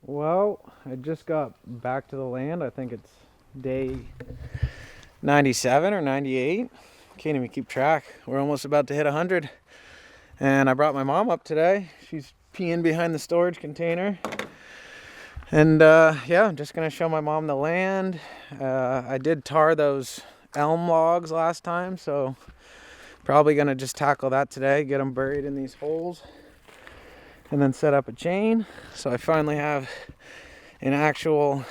Well, I just got back to the land. I think it's day 97 or 98. Can't even keep track. We're almost about to hit 100. And I brought my mom up today. She's peeing behind the storage container. And yeah, I'm just gonna show my mom the land. I did tar those elm logs last time, so probably gonna just tackle that today, get them buried in these holes, and then set up a chain. So I finally have an actual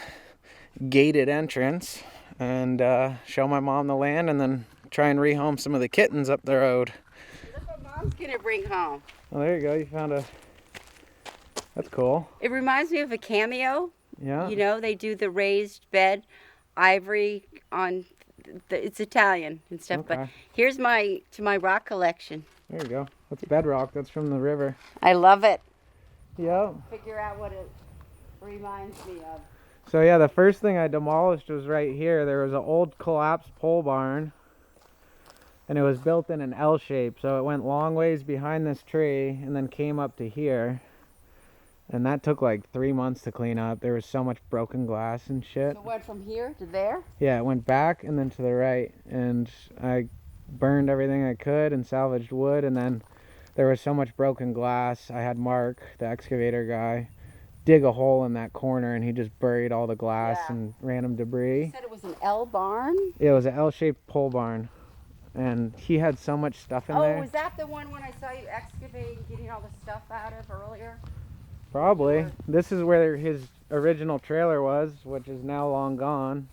gated entrance, and show my mom the land, and then try and rehome some of the kittens up the road. Look what Mom's gonna bring home. Oh, there you go. You found a... That's cool. It reminds me of a cameo. Yeah. You know, they do the raised bed, ivory on, it's Italian and stuff. Okay. But here's my rock collection. There you go. That's bedrock. That's from the river. I love it. Yeah. Figure out what it reminds me of. So yeah, the first thing I demolished was right here. There was an old collapsed pole barn, and it was built in an L shape. So it went long ways behind this tree and then came up to here. And that took like 3 months to clean up. There was so much broken glass and shit. So it went from here to there? Yeah, it went back and then to the right. And I burned everything I could and salvaged wood. And then there was so much broken glass. I had Mark, the excavator guy, dig a hole in that corner, and he just buried all the glass and random debris. You said it was an L barn? It was an L-shaped pole barn. And he had so much stuff in there. Oh, was that the one when I saw you excavating, getting all the stuff out of earlier? Probably. This is where his original trailer was, which is now long gone.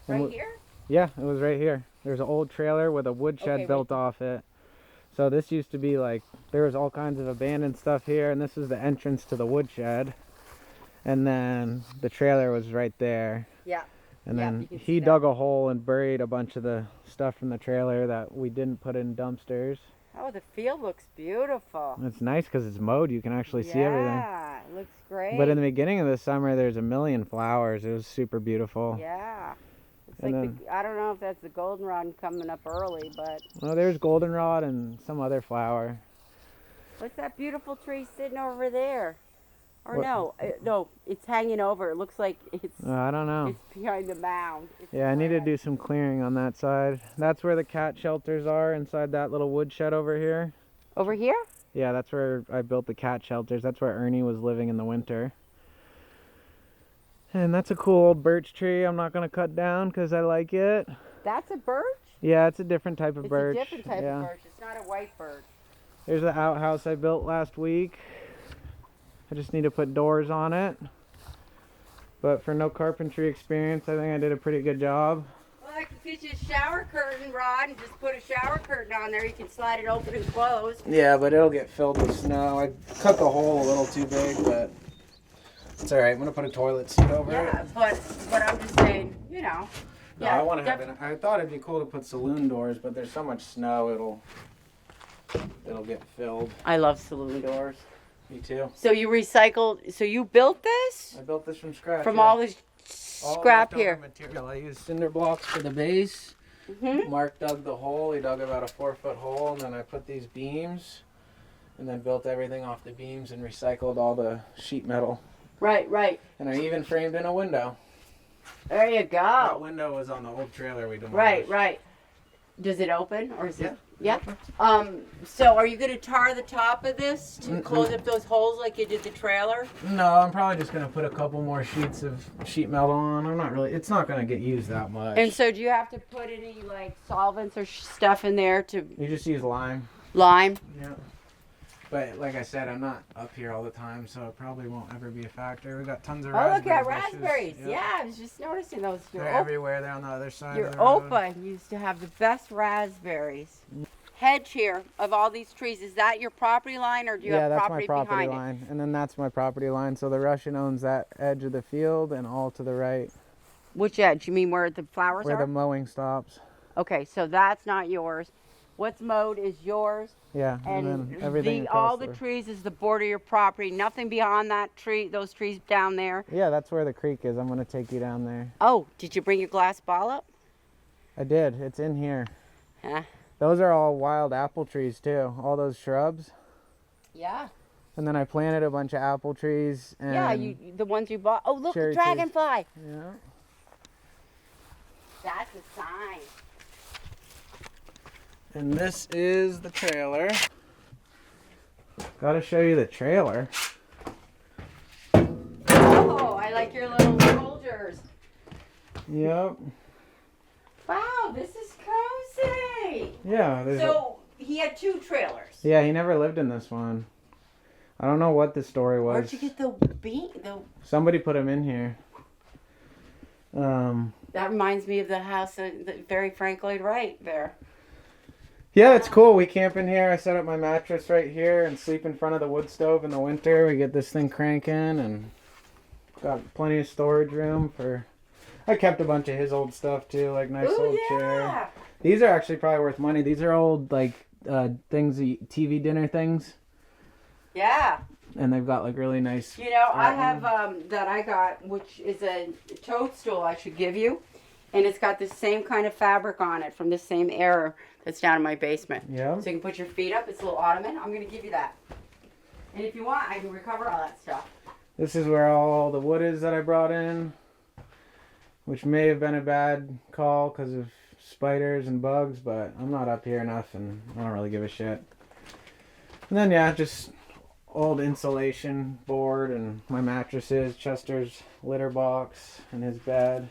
Right here? Yeah, it was right here. There's an old trailer with a woodshed built off it. So this used to be like, there was all kinds of abandoned stuff here, and this is the entrance to the woodshed. And then the trailer was right there. Yeah. And then he dug a hole and buried a bunch of the stuff from the trailer that we didn't put in dumpsters. Oh, the field looks beautiful. It's nice because it's mowed. You can actually see everything. Yeah, it looks great. But in the beginning of the summer, there's a million flowers. It was super beautiful. Yeah. It's And like I don't know if that's the goldenrod coming up early, but... Well, there's goldenrod and some other flower. What's that beautiful tree sitting over there? Or What? no, it's hanging over. It looks like it's... I don't know. It's behind the mound. Yeah, I need to do some clearing on that side. That's where the cat shelters are, inside that little woodshed over here. Over here? Yeah, that's where I built the cat shelters. That's where Ernie was living in the winter. And that's a cool old birch tree I'm not going to cut down because I like it. That's a birch? Yeah, it's a different type of birch. It's a different type of birch. It's not a white birch. There's the outhouse I built last week. I just need to put doors on it. But for no carpentry experience, I think I did a pretty good job. Well, I can get you a shower curtain rod and just put a shower curtain on there. You can slide it open and close. Yeah, but it'll get filled with snow. I cut the hole a little too big, but it's all right. I'm gonna put a toilet seat over it. Yeah, but I'm just saying, you know. No, I want to have it. I thought it'd be cool to put saloon doors, but there's so much snow, it'll get filled. I love saloon doors. Me too. So you recycled, so you built this? I built this from scratch. From all this scrap here? Material. I used cinder blocks for the base. Mark dug the hole. He dug about a 4-foot hole, and then I put these beams, and then built everything off the beams and recycled all the sheet metal. Right, right. And I even framed in a window. There you go. That window was on the old trailer we demolished. Right, right. Does it open, or is it? Yeah. So are you going to tar the top of this to close up those holes like you did the trailer? No, I'm probably just going to put a couple more sheets of sheet metal on. It's not going to get used that much. And so do you have to put any like solvents or stuff in there to... You just use lime. Lime? Yeah. But like I said, I'm not up here all the time, so it probably won't ever be a factor. We got tons of raspberry Oh, look at bushes. raspberries. Yep. Yeah, I was just noticing those. They're everywhere. They're on the other side Your of the road. Opa used to have the best raspberries. Hedge here of all these trees, is that your property line, or do you have property behind it? Yeah, that's my property line. And then that's my property line. So the Russian owns that edge of the field and all to the right. Which edge? You mean where the flowers are? Where the mowing stops. Okay, so that's not yours. What's mowed is yours. Yeah, and then everything all the trees is the border of your property. Nothing beyond that tree, those trees down there. Yeah, that's where the creek is. I'm going to take you down there. Oh, did you bring your glass ball up? I did. It's in here. Huh? Those are all wild apple trees too. All those shrubs. Yeah. And then I planted a bunch of apple trees. And yeah, the ones you bought. Oh, look, the dragonfly. Yeah. That's a sign. And this is the trailer. Gotta show you the trailer. Oh, I like your little soldiers. Yep. Wow, this is cozy. Yeah. So he had 2 trailers. Yeah, he never lived in this one. I don't know what the story was. Where'd you get the Somebody put him in here. That reminds me of the house that very Frank Lloyd Wright there. Yeah, it's cool. We camp in here. I set up my mattress right here and sleep in front of the wood stove in the winter. We get this thing cranking and got plenty of storage room for... I kept a bunch of his old stuff too, like nice old chair. These are actually probably worth money. These are old like things, TV dinner things. Yeah. And they've got like really nice... You know, I have that I got, which is a toadstool I should give you. And it's got the same kind of fabric on it from the same era that's down in my basement. Yeah. So you can put your feet up. It's a little ottoman. I'm going to give you that. And if you want, I can recover all that stuff. This is where all the wood is that I brought in, which may have been a bad call because of spiders and bugs, but I'm not up here enough and I don't really give a shit. And then, yeah, just old insulation board and my mattresses, Chester's litter box, and his bed.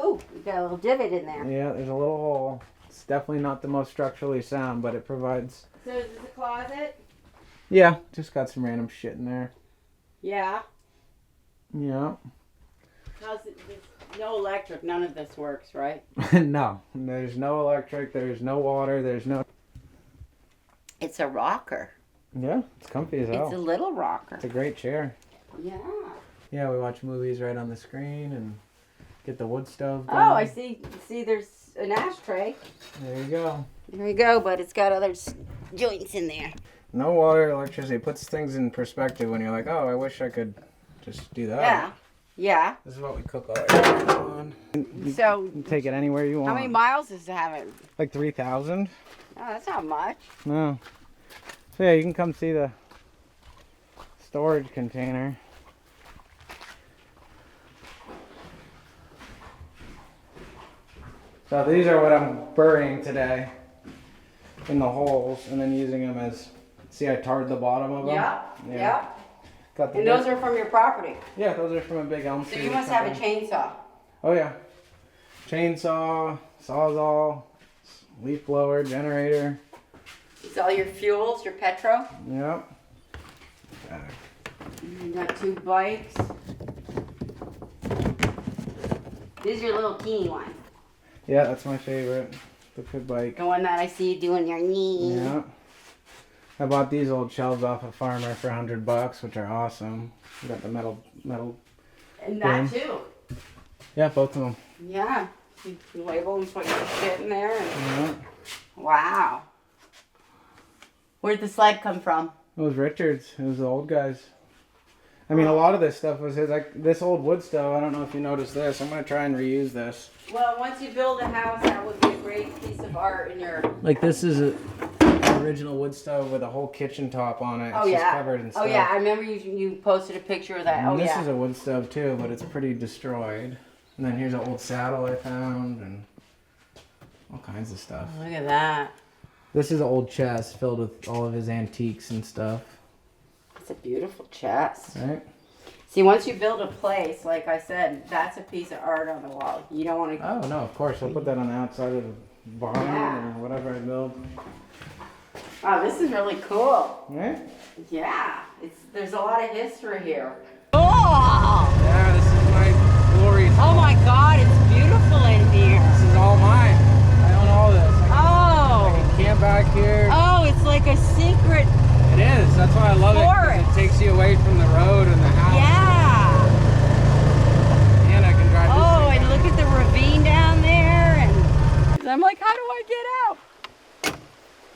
Ooh, you got a little divot in there. Yeah, there's a little hole. It's definitely not the most structurally sound, but it provides... So is this a closet? Yeah, just got some random shit in there. Yeah. Yeah. There's no electric. None of this works, right? No. There's no electric. There's no water. There's no... It's a rocker. Yeah, it's comfy as hell. It's a little rocker. It's a great chair. Yeah. Yeah, we watch movies right on the screen and get the wood stove going. Oh, I see. See, there's an ashtray. There you go. There you go, but it's got other joints in there. No water, electricity. It puts things in perspective when you're like, oh, I wish I could just do that. Yeah. Yeah. This is what we cook all our food on. So, You can take it anywhere you want. how many miles does it have it? Like 3,000? Oh, that's not much. No. So yeah, you can come see the storage container. So these are what I'm burying today in the holes and then using them as, see I tarred the bottom of them? Yeah. Yeah. Got the And those are from your property. Yeah, those are from a big elm tree. So you must have a chainsaw. Oh yeah. Chainsaw, sawzall, leaf blower, generator. It's all your fuels, your petro. Yep. You got 2 bikes. This is your little teeny one. Yeah, that's my favorite. The good bike. The one that I see you doing your knee. Yeah. I bought these old shelves off a farmer for $100, which are awesome. You got the metal. And that bin. too. Yeah, both of them. Yeah. You can label and put your shit in there. And... Yeah. Wow. Where'd the sled come from? It was Richard's. It was the old guys. I mean, a lot of this stuff was his. Like this old wood stove. I don't know if you noticed this. I'm gonna try and reuse this. Well, once you build a house, that would be a great piece of art in your... Like this is an original wood stove with a whole kitchen top on it. It's just covered in stuff. Oh yeah, I remember you posted a picture of that. And this is a wood stove too, but it's pretty destroyed. And then here's an old saddle I found and all kinds of stuff. Look at that. This is an old chest filled with all of his antiques and stuff. It's a beautiful chest. Right? See, once you build a place, like I said, that's a piece of art on the wall. You don't want to... Oh, no, of course. I'll put that on the outside of the barn or whatever I build. Wow, this is really cool. Right? Yeah. There's a lot of history here. Oh! Yeah, this is my glory. Oh my God, it's beautiful in here. This is all mine. I own all this. Oh! I can camp back here. Oh, it's like a secret... It is. That's why I love it. 'Cause it takes you away from the road and the house. Yeah. And I can drive this Oh, thing and look at the ravine down there. And I'm like, how do I get out?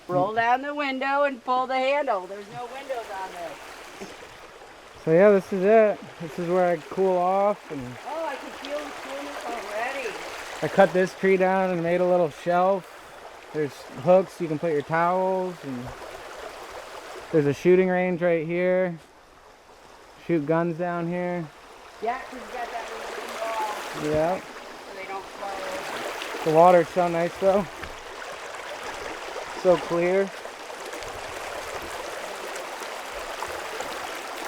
Roll down the window and pull the handle. There's no windows on there. So yeah, this is it. This is where I cool off. And Oh, I can feel the coolness already. I cut this tree down and made a little shelf. There's hooks you can put your towels and There's a shooting range right here. Shoot guns down here. Yeah, because you got that little wall. Yeah. So they don't flow. The water's so nice though. So clear.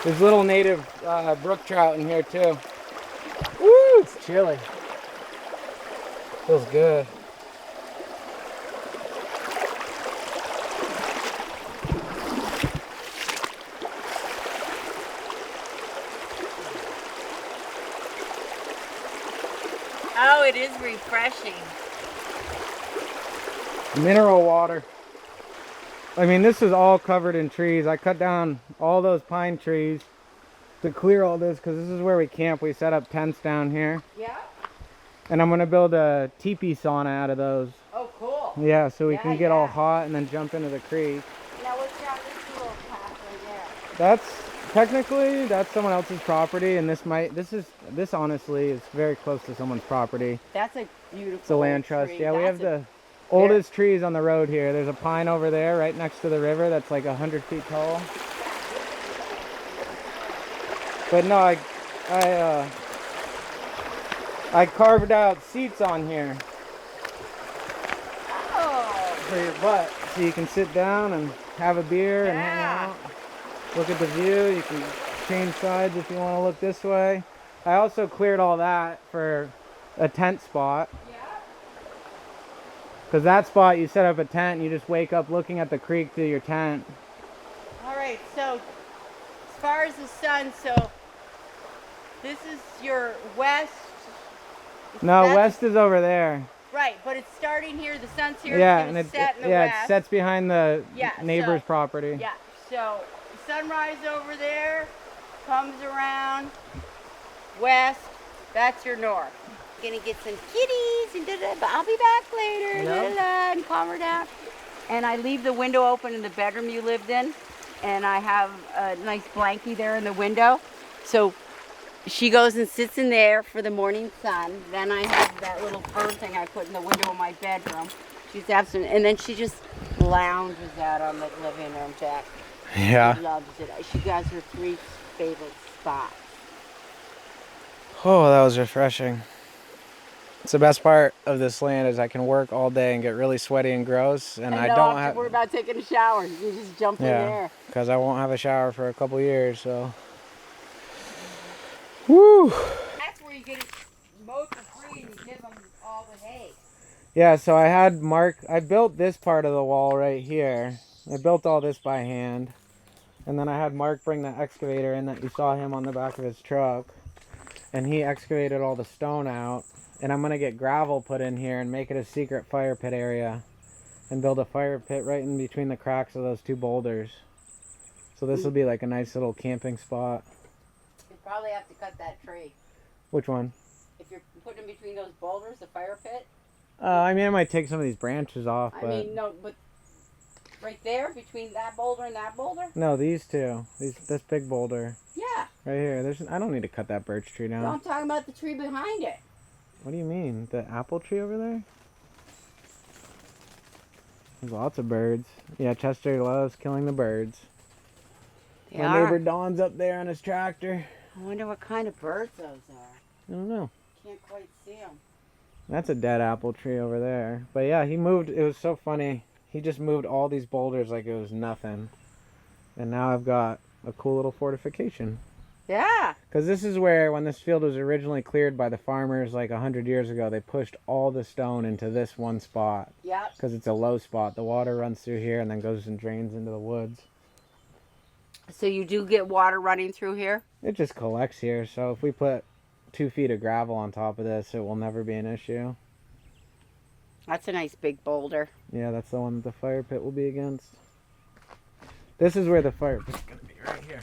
There's little native brook trout in here too. Woo, it's chilly. Feels good. Oh, it is refreshing. Mineral water. I mean, this is all covered in trees. I cut down all those pine trees to clear all this because this is where we camp. We set up tents down here. Yeah. And I'm going to build a teepee sauna out of those. Oh, cool. Yeah, so we can get all hot and then jump into the creek. Now, what's down this little path right there? That's someone else's property, and this honestly is very close to someone's property. That's a beautiful It's a land trust. tree. Yeah, we have That's the oldest trees on the road here. There's a pine over there right next to the river that's like 100 feet tall. But no, I carved out seats on here for your butt, so you can sit down and have a beer and hang out. Look at the view. You can change sides if you want to look this way. I also cleared all that for a tent spot. Yeah. Because that spot, you set up a tent and you just wake up looking at the creek through your tent. All right, so as far as the sun, so this is your west. No, west is over there. Right, but it's starting here. The sun's here. Yeah, it's and set in the it west. sets behind the neighbor's so, property. Yeah, so sunrise over there, comes around west. That's your north. Gonna get some kitties and da-da, but I'll be back later. Yep. Da-da-da, and calm her down. And I leave the window open in the bedroom you lived in, and I have a nice blankie there in the window. So she goes and sits in there for the morning sun. Then I have that little fur thing I put in the window of my bedroom. She's absent, and then she just lounges out on the living room deck. Yeah. She loves it. She got her 3 favorite spots. Oh, that was refreshing. It's the best part of this land is I can work all day and get really sweaty and gross, and I don't have to worry about taking a shower. You just jump in there. because I won't have a shower for a couple years. So, woo. That's where you get it mowed for free and you give them all the hay. Yeah, so I had Mark. I built this part of the wall right here. I built all this by hand, and then I had Mark bring the excavator in that you saw him on the back of his truck, and he excavated all the stone out. And I'm gonna get gravel put in here and make it a secret fire pit area and build a fire pit right in between the cracks of those 2 boulders. So this will be like a nice little camping spot. You probably have to cut that tree. Which one? If you're putting in between those boulders, the fire pit. I mean, I might take some of these branches off, but... I mean, no, but right there, between that boulder and that boulder? No, these 2. This big boulder. Yeah. Right here. I don't need to cut that birch tree down. No, I'm talking about the tree behind it. What do you mean? The apple tree over there? There's lots of birds. Yeah, Chester loves killing the birds. My neighbor Don's up there on his tractor. I wonder what kind of birds those are. I don't know. Can't quite see them. That's a dead apple tree over there. But yeah, he moved. It was so funny. He just moved all these boulders like it was nothing. And now I've got a cool little fortification. Yeah. Because this is where, when this field was originally cleared by the farmers like 100 years ago, they pushed all the stone into this one spot. Yep. Because it's a low spot. The water runs through here and then goes and drains into the woods. So you do get water running through here? It just collects here. So if we put 2 feet of gravel on top of this, it will never be an issue. That's a nice big boulder. Yeah, that's the one that the fire pit will be against. This is where the fire pit's going to be, right here.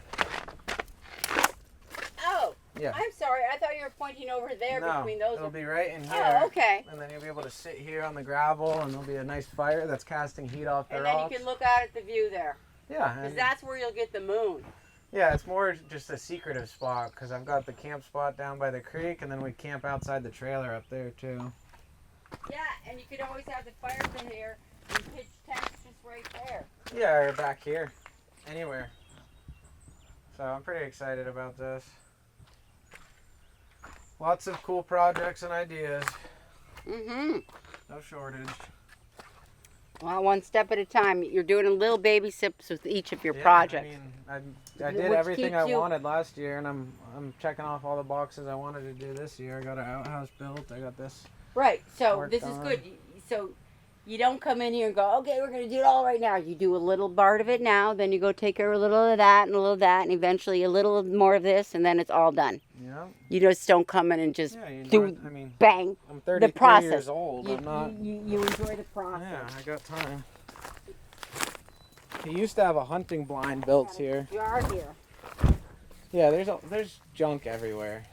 Oh, Yeah. I'm sorry. I thought you were pointing over there between those. It'll be right in here. Oh, okay. And then you'll be able to sit here on the gravel, and there'll be a nice fire that's casting heat off the And rocks. then you can look out at the view there. Yeah. Because that's where you'll get the moon. Yeah, it's more just a secretive spot, because I've got the camp spot down by the creek, and then we camp outside the trailer up there, too. Yeah, and you could always have the fire pit here and pitch tents just right there. Yeah, or back here. anywhere. So I'm pretty excited about this. Lots of cool projects and ideas. Mm-hmm. No shortage. Well, one step at a time. You're doing a little baby steps with each of your projects. I mean, I did everything I wanted last year, and I'm checking off all the boxes I wanted to do this year. I got an outhouse built. I got this. Right. So this is good. So you don't come in here and go, okay, we're going to do it all right now. You do a little part of it now, then you go take care of a little of that and a little of that, and eventually a little more of this, and then it's all done. Yeah. You just don't come in and just bang. I'm 33 years old. You enjoy the process. Yeah, I got time. He used to have a hunting blind built here. Jar here. Yeah, there's junk everywhere.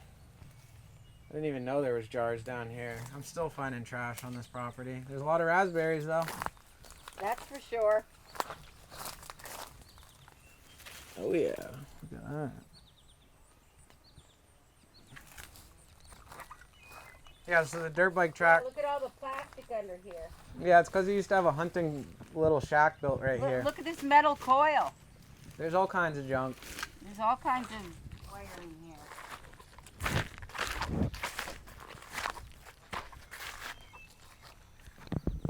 I didn't even know there was jars down here. I'm still finding trash on this property. There's a lot of raspberries though. That's for sure. Oh yeah, look at that. Yeah, so the dirt bike track. Look at all the plastic under here. Yeah, it's because he used to have a hunting little shack built right here. Look at this metal coil. There's all kinds of junk. There's all kinds of wiring here.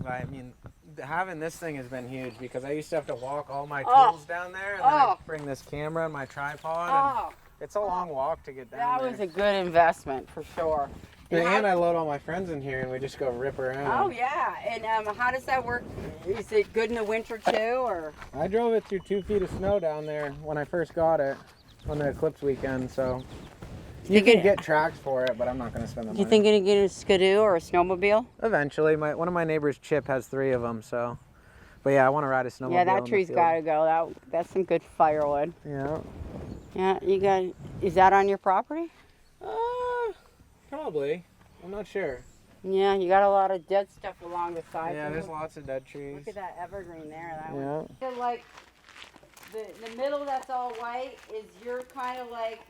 I mean, having this thing has been huge because I used to have to walk all my tools down there, and then I'd bring this camera and my tripod, and it's a long walk to get down there. That was a good investment for sure. And I load all my friends in here, and we just go rip around. Oh yeah, and how does that work? Is it good in the winter too, or? I drove it through 2 feet of snow down there when I first got it on the eclipse weekend, so you can get tracks for it, but I'm not going to spend the money. You thinking of getting a skidoo or a snowmobile? Eventually. One of my neighbors, Chip, has 3 of them, so. But yeah, I want to ride a snowmobile. Yeah, that tree's got to go. That's some good firewood. Yeah. Yeah, you got. Is that on your property? Probably. I'm not sure. Yeah, you got a lot of dead stuff along the side. Yeah, there's lots of dead trees. Look at that evergreen there. That yeah. one. So like, the middle that's all white is you're kind of like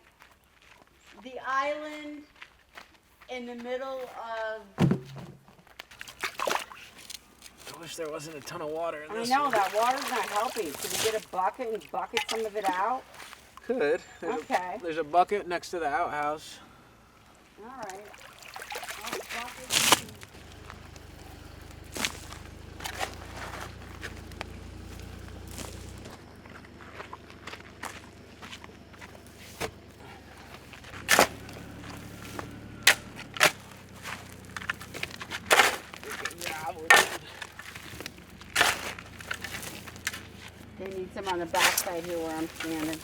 the island in the middle of. I wish there wasn't a ton of water in this. I know, that water's not helping. Could we get a bucket and bucket some of it out? Could. There's a bucket next to the outhouse. All right. They need some on the back side here where I'm standing.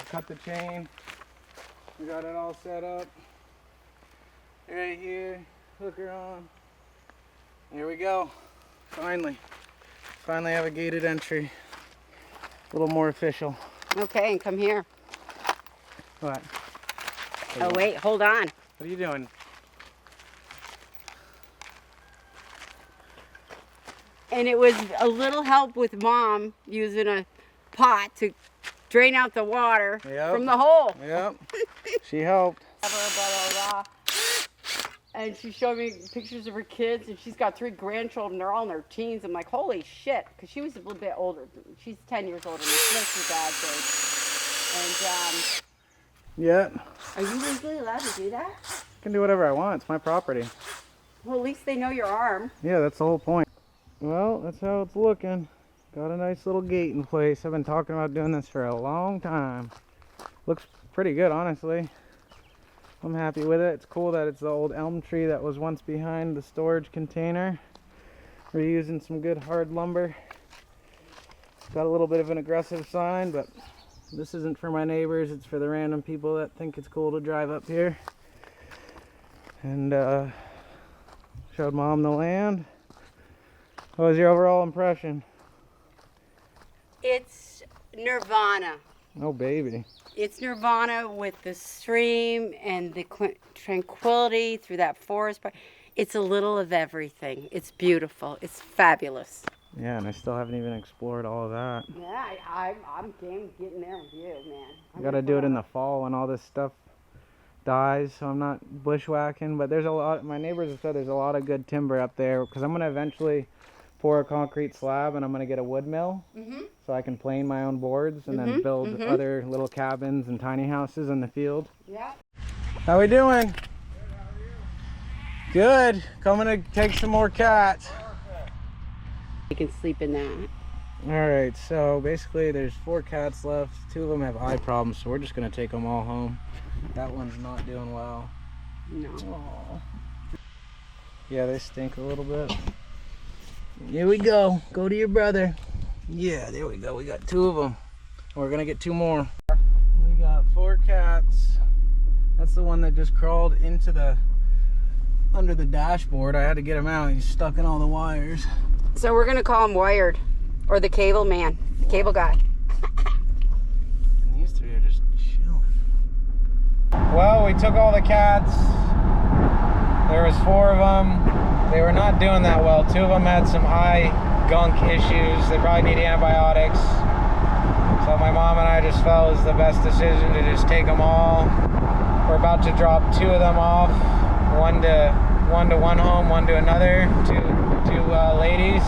Cut the chain. We got it all set up. Right here. Hooker on. Here we go. Finally have a gated entry. A little more official. Okay, and come here. What? Oh wait, hold on. What are you doing? And it was a little help with Mom using a pot to drain out the water from the hole. Yep. She helped. And she showed me pictures of her kids, and she's got 3 grandchildren. They're all in their teens. I'm like, holy shit, because she was a little bit older. She's 10 years older than me. She's her dad's age. And yeah. Are you legally allowed to do that? I can do whatever I want. It's my property. Well, at least they know your arm. Yeah, that's the whole point. Well, that's how it's looking. Got a nice little gate in place. I've been talking about doing this for a long time. Looks pretty good, honestly. I'm happy with it. It's cool that it's the old elm tree that was once behind the storage container. We're using some good hard lumber. Got a little bit of an aggressive sign, but this isn't for my neighbors. It's for the random people that think it's cool to drive up here. And showed Mom the land. What was your overall impression? It's nirvana. Oh, baby. It's nirvana with the stream and the tranquility through that forest. It's a little of everything. It's beautiful. It's fabulous. Yeah, and I still haven't even explored all of that. Yeah, I'm game getting there with you, man. I gotta do it in the fall when all this stuff dies, so I'm not bushwhacking. But there's a lot, my neighbors have said there's a lot of good timber up there, because I'm gonna eventually pour a concrete slab and I'm gonna get a wood mill, so I can plane my own boards and then build other little cabins and tiny houses in the field. Yeah. How we doing? Good. Coming to take some more cats. You can sleep in that. Alright, so basically there's 4 cats left. 2 of them have eye problems, so we're just going to take them all home. That one's not doing well. No. Aww. Yeah, they stink a little bit. Here we go. Go to your brother. Yeah, there we go. We got 2 of them. We're going to get 2 more. We got 4 cats. That's the one that just crawled into the under the dashboard. I had to get him out. He's stuck in all the wires. So we're gonna call him Wired, or the cable man, the cable guy. And these 3 are just chilling. Well, we took all the cats. There was 4 of them. They were not doing that well. 2 of them had some eye gunk issues. They probably need antibiotics. So my mom and I just felt it was the best decision to just take them all. We're about to drop 2 of them off. One to one home, one to another, two ladies,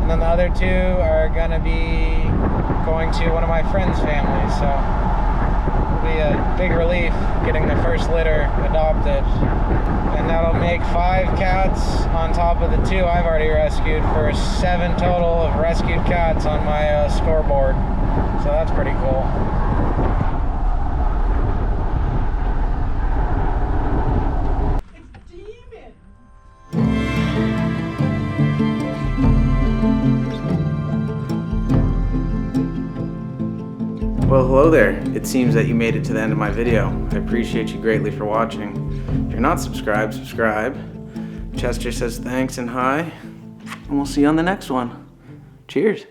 and then the other 2 are gonna be going to one of my friends' families. So it'll be a big relief getting the first litter adopted, and that'll make 5 cats on top of the 2 I've already rescued for 7 total of rescued cats on my scoreboard. So that's pretty cool. Well, hello there. It seems that you made it to the end of my video. I appreciate you greatly for watching. If you're not subscribed, subscribe. Chester says thanks and hi, and we'll see you on the next one. Cheers.